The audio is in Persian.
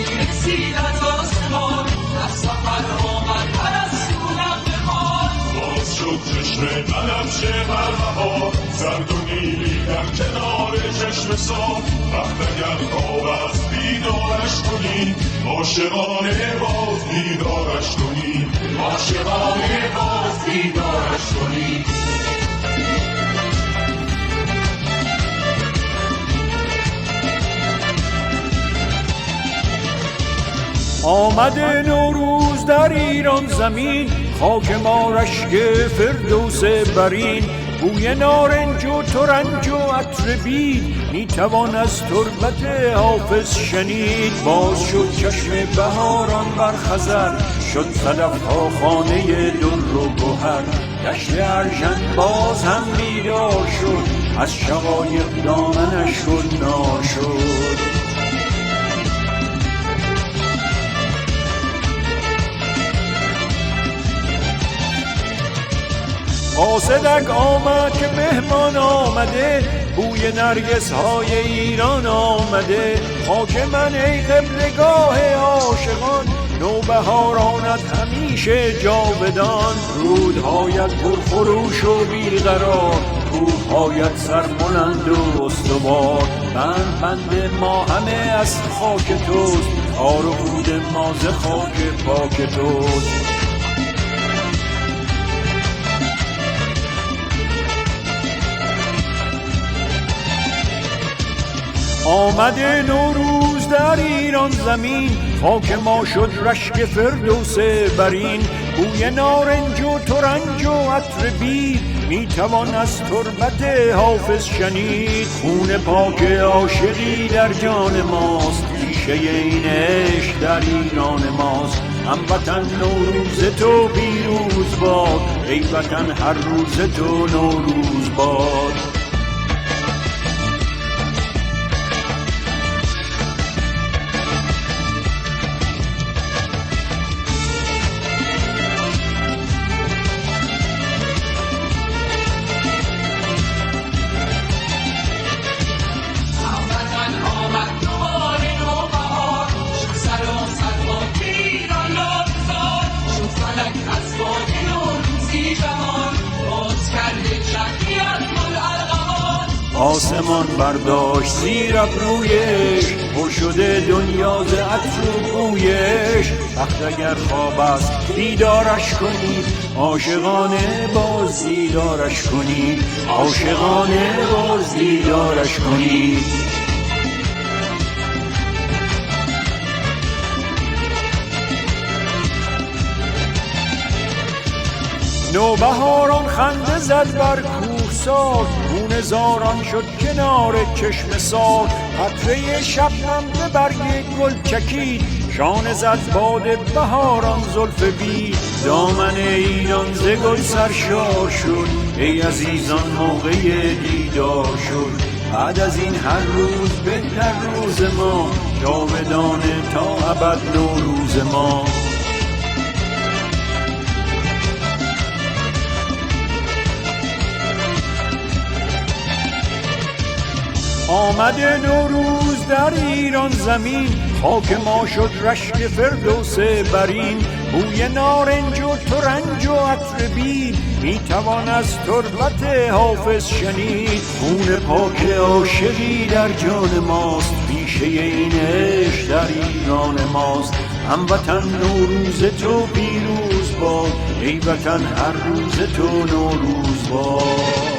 رسیدت آسمان از سفر آمد پرستونم به ما باز شد چشم منم شهر بهار زرد و نیلی در کنار چشم سار وقت اگر خواب است بیدارش کنی عاشقانه باز بیدارش کنی عاشقانه باز بیدارش کنی آمده نوروز در ایران زمین خاک ما رشک فردوس برین بوی نارنج و ترنج و عطر بید میتوان از تربت حافظ شنید باز شد چشم بهاران بر خزر شد صدفها خانه در و گوهر دشت ارژن باز هم بیدار شد از شقایق دامنش گلنار شد قاصدک آمد که مهمان آمده بوی نرگس های ایران آمده خاک من ای قبلگاه عاشقان نوبهار آمد همیشه جاودان رودهایت پرخروش و بیقرار کوههایت سربلند و استوار بند بند ما همه از خاک توست تار و پود ما ز خاک پاک توست آمده نوروز در ایران زمین خاک ما شد رشک فردوس برین بوی نارنج و ترنج و عطر بید میتوان از تربت حافظ شنید خون پاک عاشقی در جان ماست ریشه این عشق در ایران ماست هموطن نوروز تو پیروز باد ای وطن هر روز تو نوروز باد آسمان برداشت زیر ابرویش پر شده دنیا ز عطر و بویش وقت اگر خواب است بیدارش کنید عاشقانه باز دیدارش کنید عاشقانه باز دیدارش کنید نوبهاران خنده زد بر کوهسار خون زاران شد کنار چشم سار قطره شبنم به برگ گل چکید شانه زد باد بهاران زلف بید دامن ایران ز گل سرشار شد ای عزیزان موقع دیدار شد بعد از این هر روز بهتر روز ما جاودانه تا ابد نوروز ما آمده نوروز در ایران زمین خاک ما شد رشک فردوس برین بوی نارنج و ترنج و عطر بید میتوان از تربت حافظ شنید خون پاک عاشقی در جان ماست ریشه این عشق در ایران ماست هموطن نوروز تو پیروز باد ای وطن هر روز تو نوروز باد